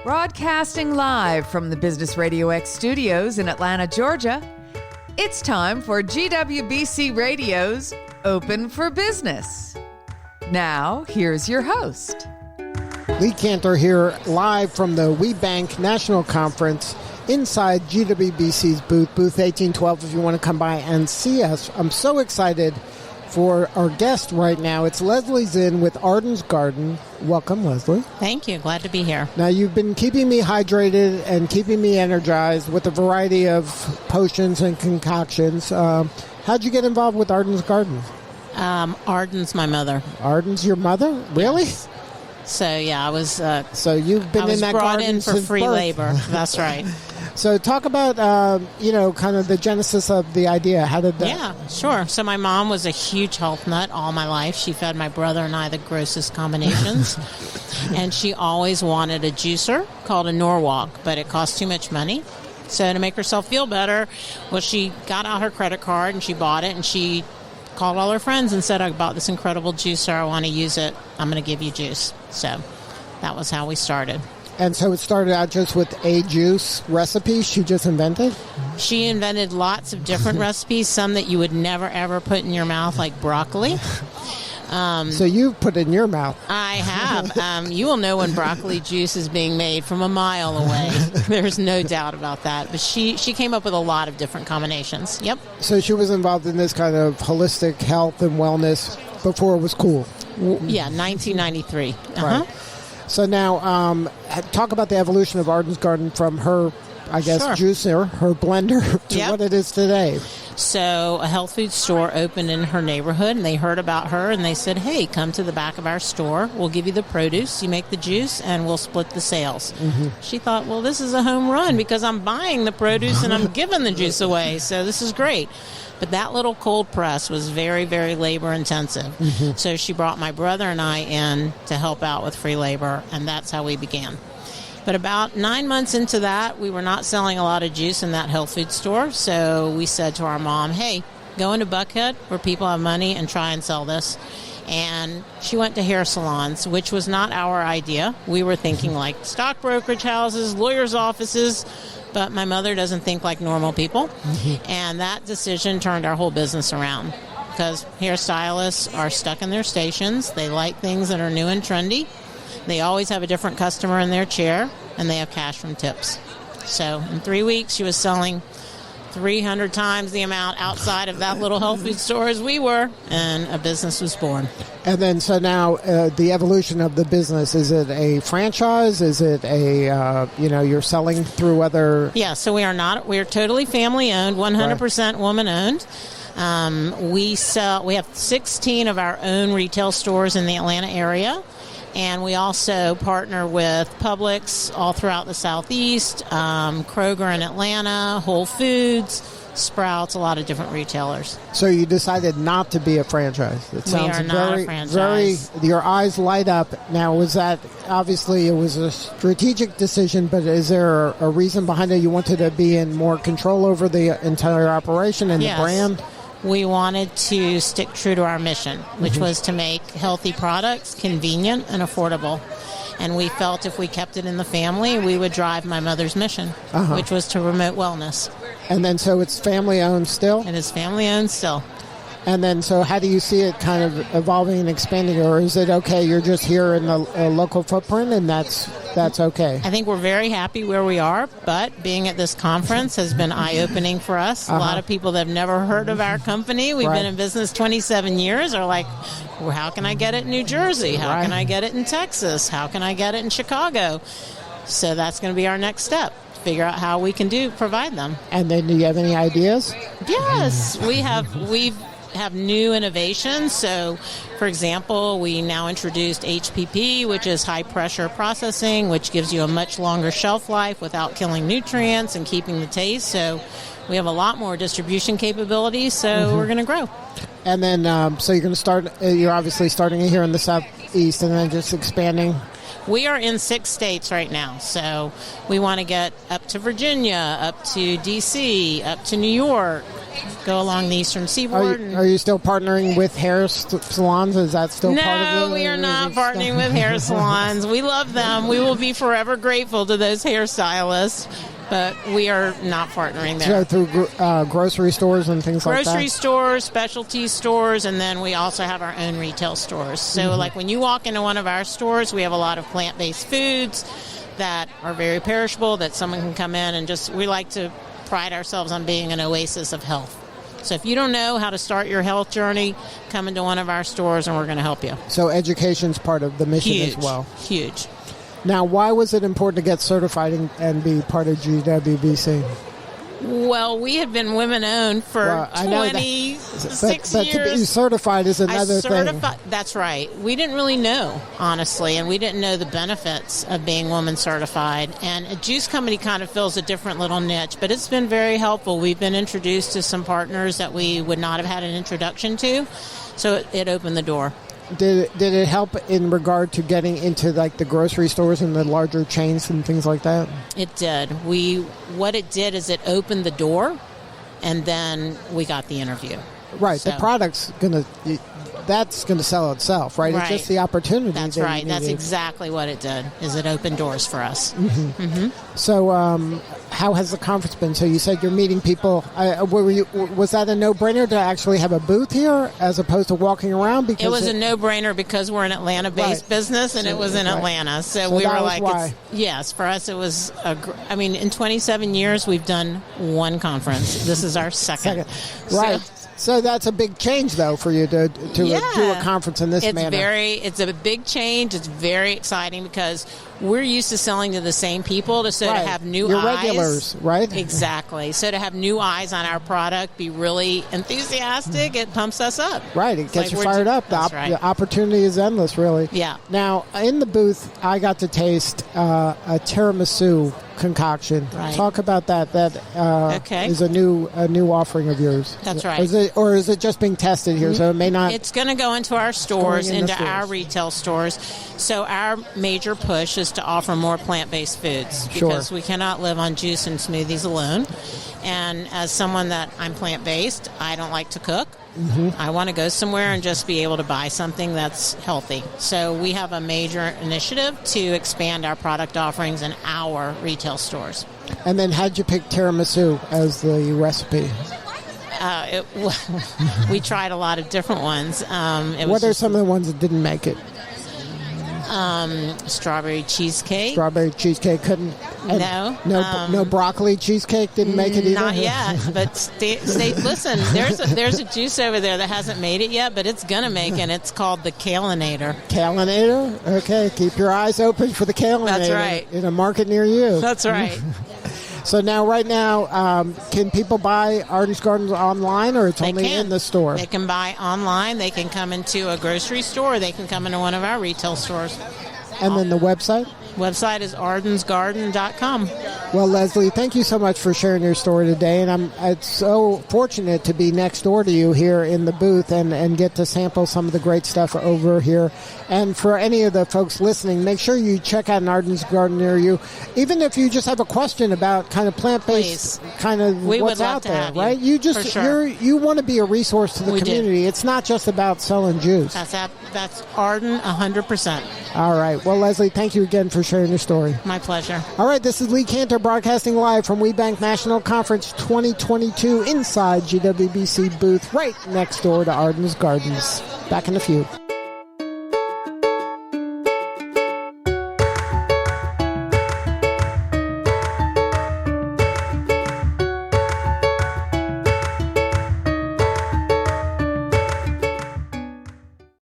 Broadcasting live from the Business RadioX Studios in Atlanta, Georgia, it's time for GWBC Radio's Open for Business. Now, here's your host. Lee Kantor here, live from the WBENC National Conference inside GWBC's booth 1812, if you want to come by and see us. I'm so excited for our guest right now. It's Leslie Zinn with Arden's Garden. Welcome, Leslie. Thank you. Glad to be here. Now, you've been keeping me hydrated and keeping me energized with a variety of potions and concoctions. How'd you get involved with Arden's Garden? Arden's my mother. Arden's your mother? Really? Yes. So, yeah, I was... so you've been in that brought garden in for since free birth. labor. That's right. So talk about, kind of the genesis of the idea. How did that... Yeah, sure. So my mom was a huge health nut all my life. She fed my brother and I the grossest combinations. And she always wanted a juicer called a Norwalk, but it cost too much money. So to make herself feel better, well, she got out her credit card and she bought it, and she called all her friends and said, I bought this incredible juicer. I want to use it. I'm going to give you juice. So that was how we started. And so it started out just with a juice recipe she just invented? She invented lots of different recipes, some that you would never, ever put in your mouth, like broccoli. So you put it in your mouth. I have. You will know when broccoli juice is being made from a mile away. There's no doubt about that. But she came up with a lot of different combinations. Yep. So she was involved in this kind of holistic health and wellness before it was cool. Yeah, 1993. Uh-huh. Right. So now, talk about the evolution of Arden's Garden from her, I guess, Sure. juicer, her blender, to Yep. what it is today. So a health food store opened in her neighborhood, and they heard about her, and they said, hey, come to the back of our store. We'll give you the produce. You make the juice, and we'll split the sales. Mm-hmm. She thought, well, this is a home run because I'm buying the produce and I'm giving the juice away. So this is great. But that little cold press was very, very labor intensive. Mm-hmm. So she brought my brother and I in to help out with free labor, and that's how we began. But about 9 months into that, we were not selling a lot of juice in that health food store. So we said to our mom, hey, go into Buckhead where people have money and try and sell this. And she went to hair salons, which was not our idea. We were thinking like stock brokerage houses, lawyers' offices. But my mother doesn't think like normal people. Mm-hmm. And that decision turned our whole business around because hairstylists are stuck in their stations. They like things that are new and trendy. They always have a different customer in their chair, and they have cash from tips. So in 3 weeks, she was selling 300 times the amount outside of that little health food store as we were, and a business was born. And then, so now, the evolution of the business, is it a franchise? Is it a, you're selling through other... Yeah, so we are totally family-owned, 100% woman-owned. We have 16 of our own retail stores in the Atlanta area. And we also partner with Publix all throughout the Southeast, Kroger in Atlanta, Whole Foods, Sprouts, a lot of different retailers. So you decided not to be a franchise. It sounds we are not a franchise. Your eyes light up. Now, was that, obviously it was a strategic decision, but is there a reason behind it? You wanted to be in more control over the entire operation and Yes. the brand? We wanted to stick true to our mission, which was to make healthy products convenient and affordable. And we felt if we kept it in the family, we would drive my mother's mission, which was to promote wellness. And then so it's family-owned still? It is family-owned still. And then so how do you see it kind of evolving and expanding? Or is it okay, you're just here in the local footprint and that's okay? I think we're very happy where we are, but being at this conference has been eye-opening for us. A lot of people that have never heard of our company, we've been in business 27 years, are like, well, how can I get it in New Jersey? How can I get it in Texas? How can I get it in Chicago? So that's going to be our next step. Figure out how we can provide them. And then do you have any ideas? Yes, we have new innovations. So, for example, we now introduced HPP, which is high pressure processing, which gives you a much longer shelf life without killing nutrients and keeping the taste. So we have a lot more distribution capabilities, so we're going to grow. And then, so you're going to start, you're obviously starting here in the Southeast and then just expanding. We are in 6 states right now, so we want to get up to Virginia, up to D.C., up to New York, go along the Eastern Seaboard. Are you still partnering with hair salons? Is that still part of it? No, we are not partnering with hair salons. We love them. We will be forever grateful to those hairstylists, but we are not partnering there. So through grocery stores and things like that? Grocery stores, specialty stores, and then we also have our own retail stores. So like when you walk into one of our stores, we have a lot of plant-based foods that are very perishable that someone can come in and we like to pride ourselves on being an oasis of health. So if you don't know how to start your health journey, come into one of our stores and we're going to help you. So education's part of the mission as well. Huge. Now, why was it important to get certified and be part of GWBC? Well, we had been women-owned for 26 years. But to be certified is another thing. That's right. We didn't really know, honestly, and we didn't know the benefits of being woman-certified. And a juice company kind of fills a different little niche, but it's been very helpful. We've been introduced to some partners that we would not have had an introduction to, so it opened the door. Did it help in regard to getting into like the grocery stores and the larger chains and things like that? It did. What it did is it opened the door, and then we got the interview. Right. So, the product's that's going to sell itself, right? Right. It's just the opportunity. That's right. That's exactly what it did, is it opened doors for us. Mm-hmm. Mm-hmm. So how has the conference been? So you said you're meeting people. Was that a no-brainer to actually have a booth here as opposed to walking around? Because it was a no-brainer because we're an Atlanta-based business, and it was in Atlanta. So we were like, yes, for us it was, in 27 years we've done one conference. This is our second. Right. So that's a big change, though, for you to do a conference in this manner. It's a big change. It's very exciting because we're used to selling to the same people. To have new eyes. Regulars, right? Exactly. So to have new eyes on our product, be really enthusiastic, it pumps us up. Right. It gets you fired up. The opportunity is endless, really. Yeah. Now, in the booth, I got to taste a Tiramisu Concoction. Right. Talk about that. That is a new offering of yours. That's right. Is it just being tested here? So it may not. It's going to go into our stores, into our retail stores. So our major push is to offer more plant-based foods because we cannot live on juice and smoothies alone. And as someone that I'm plant-based, I don't like to cook. Mm-hmm. I want to go somewhere and just be able to buy something that's healthy. So we have a major initiative to expand our product offerings in our retail stores. And then how'd you pick tiramisu as the recipe? We tried a lot of different ones. What are some of the ones that didn't make it? Strawberry cheesecake. Strawberry cheesecake couldn't. No broccoli cheesecake didn't make it either. Not yet, but listen. There's a juice over there that hasn't made it yet, but it's gonna make, and it's called the Kalinator. Kalinator. Okay, keep your eyes open for the Kalinator. That's right. In a market near you. That's right. So right now, can people buy Arden's Gardens online, or it's only in the store? They can buy online. They can come into a grocery store. They can come into one of our retail stores. And then the website? Website is ardensgarden.com. Well, Leslie, thank you so much for sharing your story today, and I'm so fortunate to be next door to you here in the booth and get to sample some of the great stuff over here. And for any of the folks listening, make sure you check out an Arden's Garden near you, even if you just have a question about kind of plant-based kind of what's out there, right? You want to be a resource to the community. It's not just about selling juice. That's Arden 100%. All right. Well, Leslie, thank you again for sharing your story. My pleasure. All right. This is Lee Kantor broadcasting live from WBENC National Conference 2022 inside GWBC booth right next door to Arden's Gardens. Back in a few.